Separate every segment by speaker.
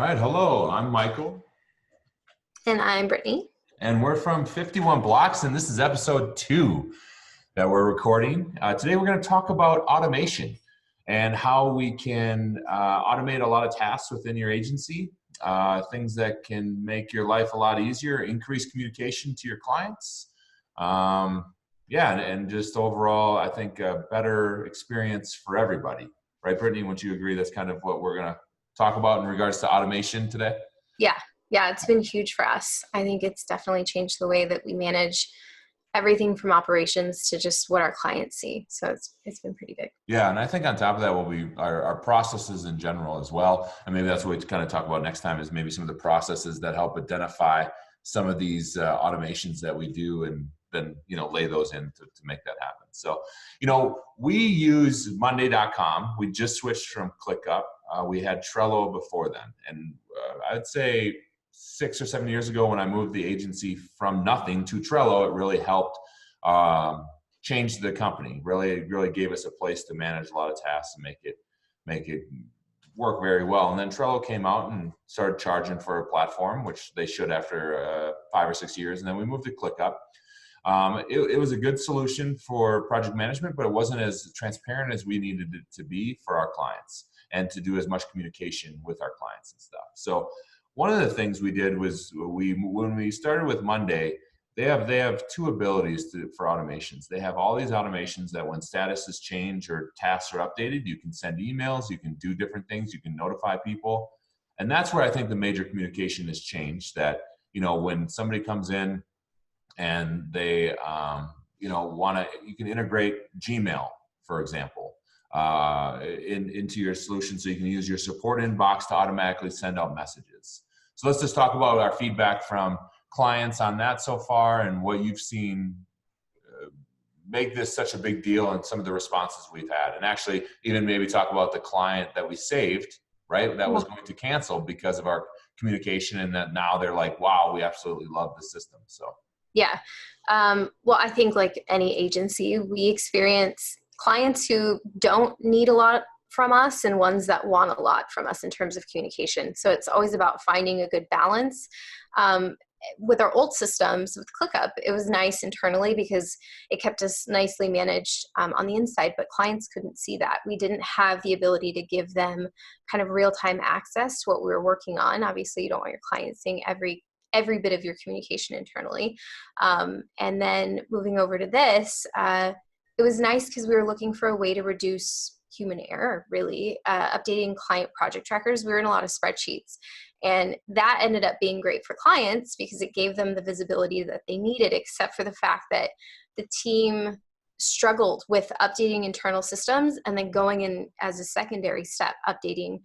Speaker 1: All right, hello, I'm Michael.
Speaker 2: And I'm Brittany.
Speaker 1: And we're from 51 Blocks, and this is episode 2 that we're recording. Today we're going to talk about automation and how we can automate a lot of tasks within your agency, things that can make your life a lot easier, increase communication to your clients. And just overall, I think a better experience for everybody. Right, Brittany, wouldn't you agree that's kind of what we're going to talk about in regards to automation today?
Speaker 2: Yeah, it's been huge for us. I think it's definitely changed the way that we manage everything from operations to just what our clients see. So it's been pretty big.
Speaker 1: Yeah, and I think on top of that will be our processes in general as well. And maybe that's what we kind of talk about next time is maybe some of the processes that help identify some of these automations that we do and then, lay those in to make that happen. So, we use Monday.com. We just switched from ClickUp. We had Trello before then. And I'd say 6 or 7 years ago when I moved the agency from nothing to Trello, it really helped change the company. Really gave us a place to manage a lot of tasks and make it work very well. And then Trello came out and started charging for a platform, which they should after 5 or 6 years. And then we moved to ClickUp. It was a good solution for project management, but it wasn't as transparent as we needed it to be for our clients and to do as much communication with our clients and stuff. So one of the things we did was when we started with Monday, they have 2 abilities for automations. They have all these automations that when statuses change or tasks are updated, you can send emails, you can do different things, you can notify people. And that's where I think the major communication has changed, that, when somebody comes in and they, you can integrate Gmail, for example, into your solution, so you can use your support inbox to automatically send out messages. So let's just talk about our feedback from clients on that so far and what you've seen make this such a big deal and some of the responses we've had. And actually even maybe talk about the client that we saved, right? That was going to cancel because of our communication, and that now they're like, wow, we absolutely love the system. So.
Speaker 2: Yeah. Well, I think like any agency, we experience clients who don't need a lot from us and ones that want a lot from us in terms of communication. So it's always about finding a good balance. With our old systems, with ClickUp, it was nice internally because it kept us nicely managed on the inside, but clients couldn't see that. We didn't have the ability to give them kind of real-time access to what we were working on. Obviously, you don't want your clients seeing every bit of your communication internally. And then moving over to this, it was nice because we were looking for a way to reduce human error, really. Updating client project trackers, we were in a lot of spreadsheets. And that ended up being great for clients because it gave them the visibility that they needed, except for the fact that the team struggled with updating internal systems and then going in as a secondary step, updating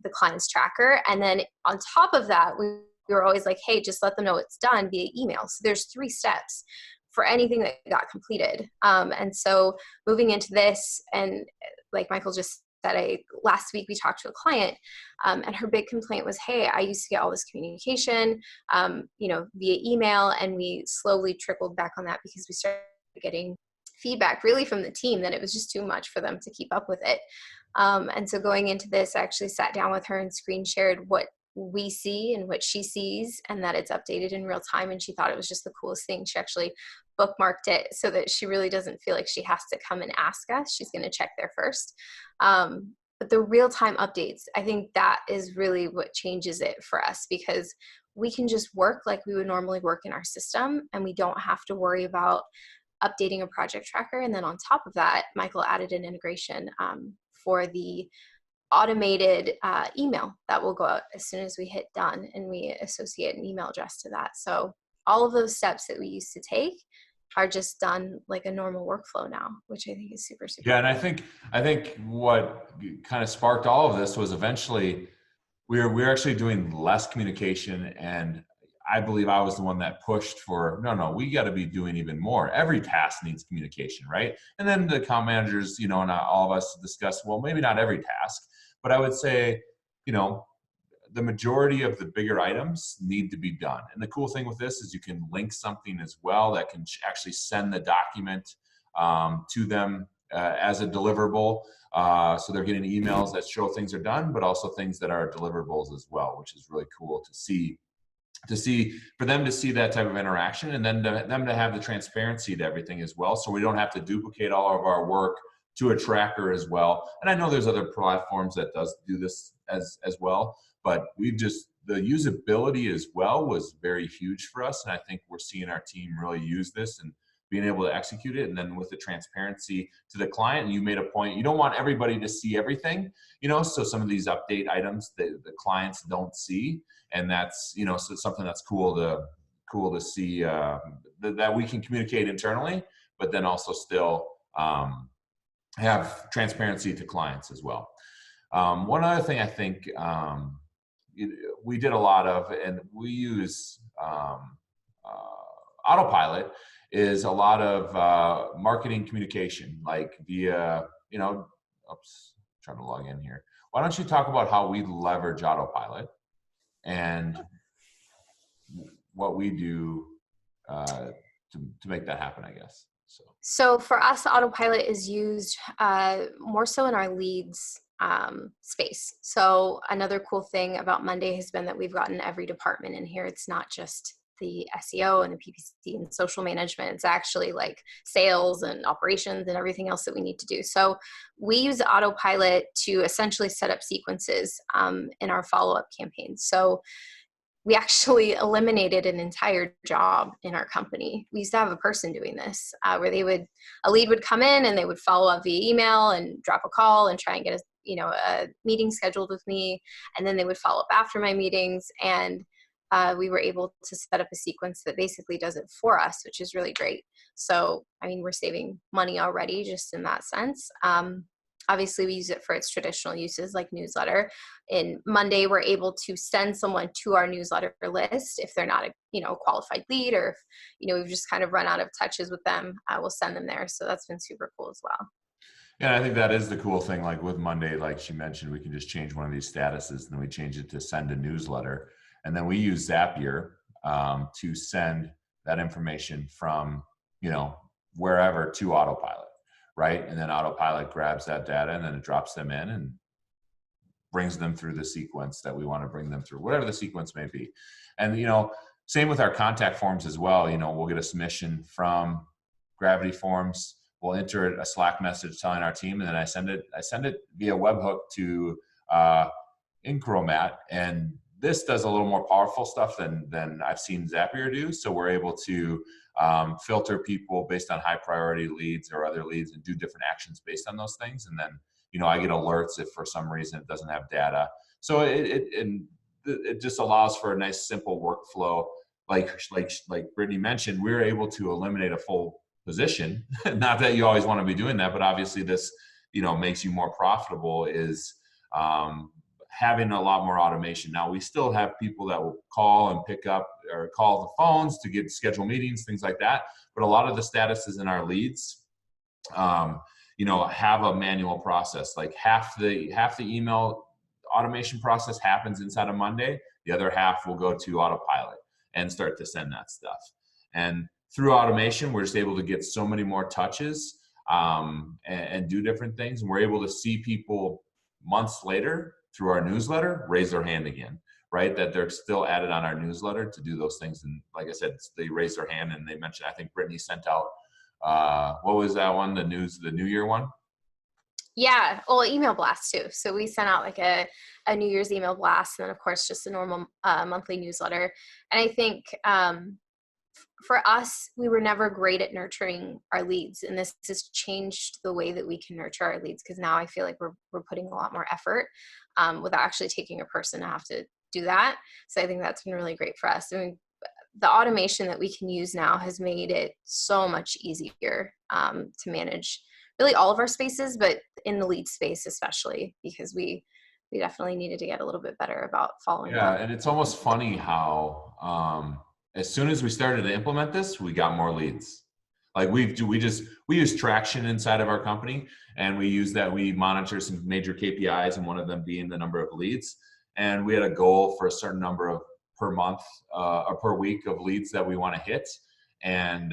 Speaker 2: the client's tracker. And then on top of that, we were always like, hey, just let them know it's done via email. So there's 3 steps for anything that got completed. And so moving into this, and like Michael just said, last week we talked to a client and her big complaint was, hey, I used to get all this communication, via email, and we slowly trickled back on that because we started getting feedback really from the team that it was just too much for them to keep up with it. And so going into this, I actually sat down with her and screen shared what we see and what she sees, and that it's updated in real time. And she thought it was just the coolest thing. She actually bookmarked it so that she really doesn't feel like she has to come and ask us. She's going to check there first. But the real-time updates, I think that is really what changes it for us, because we can just work like we would normally work in our system, and we don't have to worry about updating a project tracker. And then on top of that, Michael added an integration for the automated email that will go out as soon as we hit done, and we associate an email address to that. So all of those steps that we used to take are just done like a normal workflow now, which I think is super.
Speaker 1: Yeah, and I think what kind of sparked all of this was eventually we're actually doing less communication, and I believe I was the one that pushed for, no, we got to be doing even more. Every task needs communication, right? And then the account managers, and all of us discuss, well, maybe not every task, but I would say, the majority of the bigger items need to be done. And the cool thing with this is you can link something as well that can actually send the document to them as a deliverable. So they're getting emails that show things are done, but also things that are deliverables as well, which is really cool to see for them to see that type of interaction, and then them to have the transparency to everything as well. So we don't have to duplicate all of our work to a tracker as well. And I know there's other platforms that does do this as well, but the usability as well was very huge for us. And I think we're seeing our team really use this and being able to execute it. And then with the transparency to the client, and you made a point, you don't want everybody to see everything, so some of these update items that the clients don't see. And that's, so something that's cool to see that we can communicate internally, but then also still have transparency to clients as well. One other thing I think we did a lot of, and we use Autopilot, is a lot of marketing communication, like via, trying to log in here. Why don't you talk about how we leverage Autopilot and what we do to make that happen, I guess.
Speaker 2: So for us, Autopilot is used more so in our leads space. So another cool thing about Monday has been that we've gotten every department in here. It's not just the SEO and the PPC and social management. It's actually like sales and operations and everything else that we need to do. So we use Autopilot to essentially set up sequences in our follow-up campaigns. So we actually eliminated an entire job in our company. We used to have a person doing this where a lead would come in and they would follow up via email and drop a call and try and get a meeting scheduled with me. And then they would follow up after my meetings. And we were able to set up a sequence that basically does it for us, which is really great. So, we're saving money already just in that sense. Obviously, we use it for its traditional uses like newsletter. In Monday, we're able to send someone to our newsletter list if they're not a qualified lead, or if we've just kind of run out of touches with them, we'll send them there. So that's been super cool as well.
Speaker 1: Yeah, I think that is the cool thing. Like with Monday, like she mentioned, we can just change one of these statuses, and then we change it to send a newsletter, and then we use Zapier to send that information from wherever to Autopilot. Right. And then Autopilot grabs that data and then it drops them in and brings them through the sequence that we want to bring them through, whatever the sequence may be. And, same with our contact forms as well. We'll get a submission from Gravity Forms. We'll enter a Slack message telling our team, and then I send it via webhook to Incromat. And this does a little more powerful stuff than I've seen Zapier do. So we're able to filter people based on high priority leads or other leads and do different actions based on those things. And then, I get alerts if for some reason it doesn't have data. So it just allows for a nice, simple workflow. Like Brittany mentioned, we're able to eliminate a full position. Not that you always want to be doing that, but obviously this, makes you more profitable is having a lot more automation. Now we still have people that will call and pick up or call the phones to get schedule meetings, things like that. But a lot of the statuses in our leads, have a manual process. Like half the email automation process happens inside of Monday. The other half will go to Autopilot and start to send that stuff. And through automation, we're just able to get so many more touches and do different things. And we're able to see people months later through our newsletter raise their hand again, right? That they're still added on our newsletter to do those things. And like I said, they raised their hand and they mentioned, I think Brittany sent out, what was that one? The New Year one?
Speaker 2: Yeah. Well, email blast too. So we sent out like a New Year's email blast, and then of course just a normal monthly newsletter. And I think for us, we were never great at nurturing our leads, and this has changed the way that we can nurture our leads, because now I feel like we're putting a lot more effort without actually taking a person to have to do that. So I think that's been really great for us. The automation that we can use now has made it so much easier to manage really all of our spaces, but in the lead space especially, because we definitely needed to get a little bit better about following up.
Speaker 1: And it's almost funny how as soon as we started to implement this, we got more leads. Like we use traction inside of our company, and we monitor some major KPIs, and one of them being the number of leads. And we had a goal for a certain number of per month or per week of leads that we want to hit. And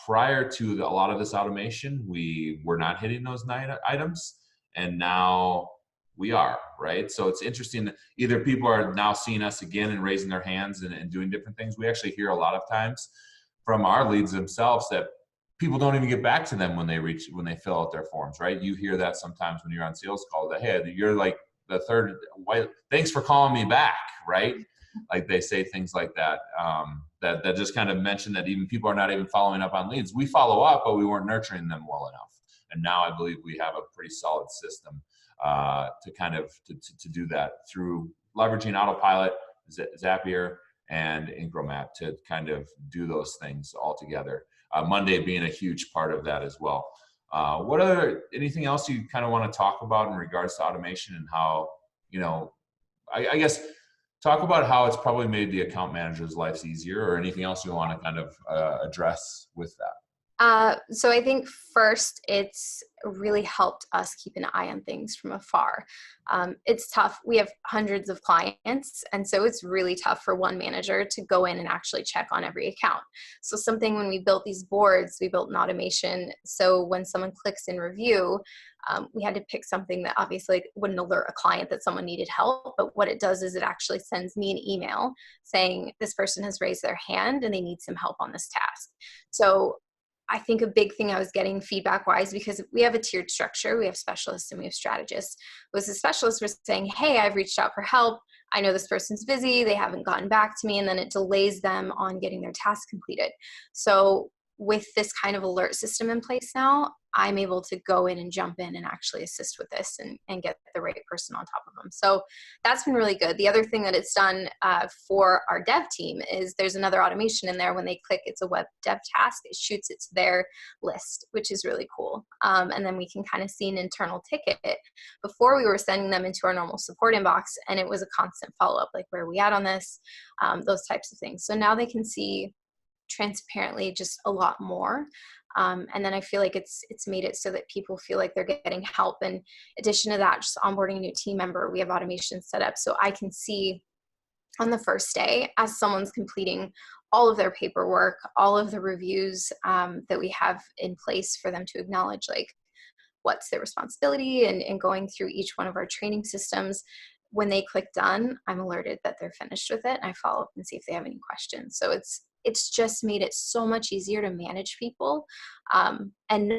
Speaker 1: prior to a lot of this automation, we were not hitting those 9 items, and now we are, right? So it's interesting that either people are now seeing us again and raising their hands and doing different things. We actually hear a lot of times from our leads themselves that people don't even get back to them when they fill out their forms, right? You hear that sometimes when you're on sales call, that, hey, you're like the third, thanks for calling me back, right? Like they say things like that, that just kind of mention that even people are not even following up on leads. We follow up, but we weren't nurturing them well enough. And now I believe we have a pretty solid system to kind of to do that through leveraging Autopilot, Zapier, and Incromat to kind of do those things all together. Monday being a huge part of that as well. Anything else you kind of want to talk about in regards to automation and how, I guess, talk about how it's probably made the account manager's lives easier, or anything else you want to kind of address with that?
Speaker 2: So I think first, it's really helped us keep an eye on things from afar. It's tough. We have hundreds of clients, and so it's really tough for one manager to go in and actually check on every account. So when we built these boards, we built an automation. So when someone clicks in review, we had to pick something that obviously wouldn't alert a client that someone needed help, but what it does is it actually sends me an email saying this person has raised their hand and they need some help on this task. So I think a big thing I was getting feedback wise, because we have a tiered structure, we have specialists and we have strategists, was the specialists were saying, hey, I've reached out for help. I know this person's busy. They haven't gotten back to me. And then it delays them on getting their task completed. So with this kind of alert system in place now, I'm able to go in and jump in and actually assist with this and get the right person on top of them. So that's been really good. The other thing that it's done for our dev team is there's another automation in there. When they click, it's a web dev task, it shoots it to their list, which is really cool. And then we can kind of see an internal ticket. Before we were sending them into our normal support inbox, and it was a constant follow-up, like where are we at on this, those types of things. So now they can see transparently just a lot more. And then I feel like it's made it so that people feel like they're getting help. And in addition to that, just onboarding a new team member, we have automation set up so I can see on the first day as someone's completing all of their paperwork, all of the reviews that we have in place for them to acknowledge, like what's their responsibility, and going through each one of our training systems. When they click done, I'm alerted that they're finished with it, and I follow up and see if they have any questions. So it's just made it so much easier to manage people, and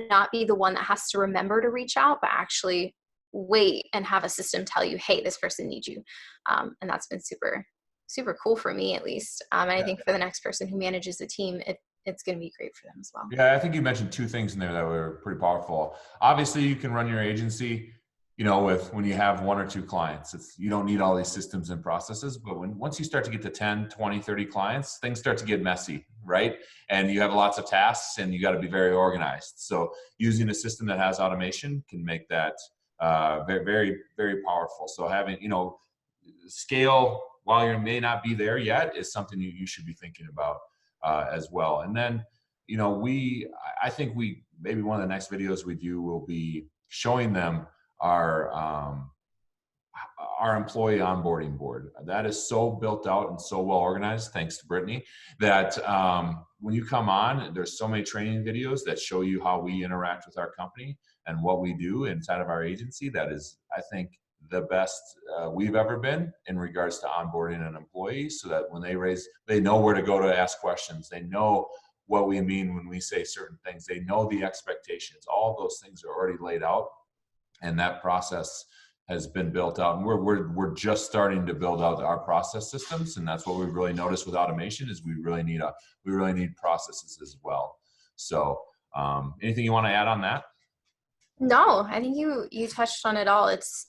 Speaker 2: not be the one that has to remember to reach out, but actually wait and have a system tell you, hey, this person needs you. And that's been super, super cool for me, at least. And I think for the next person who manages the team, it's going to be great for them as well.
Speaker 1: Yeah, I think you mentioned 2 things in there that were pretty powerful. Obviously, you can run your agency, when you have 1 or 2 clients. You don't need all these systems and processes, but once you start to get to 10, 20, 30 clients, things start to get messy, right? And you have lots of tasks and you got to be very organized. So using a system that has automation can make that very, very, very powerful. So having, scale while you may not be there yet is something you should be thinking about as well. And then, I think maybe one of the next videos we do will be showing them our employee onboarding board. That is so built out and so well organized, thanks to Brittany, that when you come on, there's so many training videos that show you how we interact with our company and what we do inside of our agency. That is, I think, the best we've ever been in regards to onboarding an employee, so that when they know where to go to ask questions. They know what we mean when we say certain things. They know the expectations. All of those things are already laid out. And that process has been built out, and we're just starting to build out our process systems, and that's what we've really noticed with automation is we really need processes as well. So, anything you want to add on that?
Speaker 2: No, I think you touched on it all. It's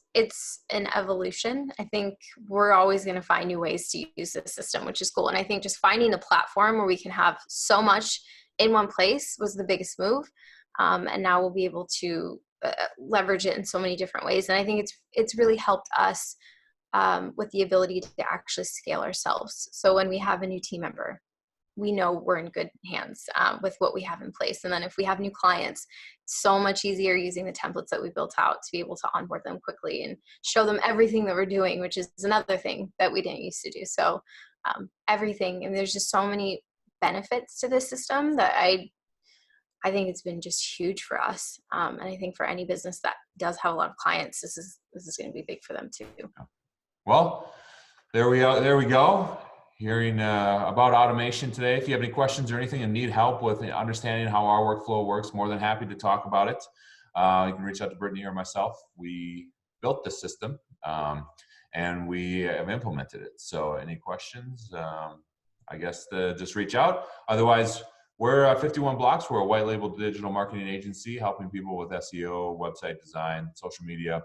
Speaker 2: an evolution. I think we're always going to find new ways to use this system, which is cool. And I think just finding a platform where we can have so much in one place was the biggest move, and now we'll be able to leverage it in so many different ways. And I think it's really helped us with the ability to actually scale ourselves. So when we have a new team member, we know we're in good hands with what we have in place. And then if we have new clients, it's so much easier using the templates that we built out to be able to onboard them quickly and show them everything that we're doing, which is another thing that we didn't used to do. So everything, and there's just so many benefits to this system that I think it's been just huge for us. And I think for any business that does have a lot of clients, this is going to be big for them too.
Speaker 1: Well, there we go. Hearing about automation today. If you have any questions or anything and need help with understanding how our workflow works, more than happy to talk about it. You can reach out to Brittany or myself. We built this system and we have implemented it. So any questions, I guess just reach out. Otherwise, we're 51 Blocks. We're a white label digital marketing agency helping people with SEO, website design, social media,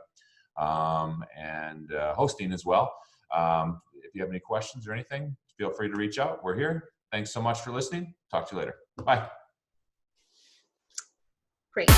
Speaker 1: and hosting as well. If you have any questions or anything, feel free to reach out. We're here. Thanks so much for listening. Talk to you later. Bye.
Speaker 2: Great.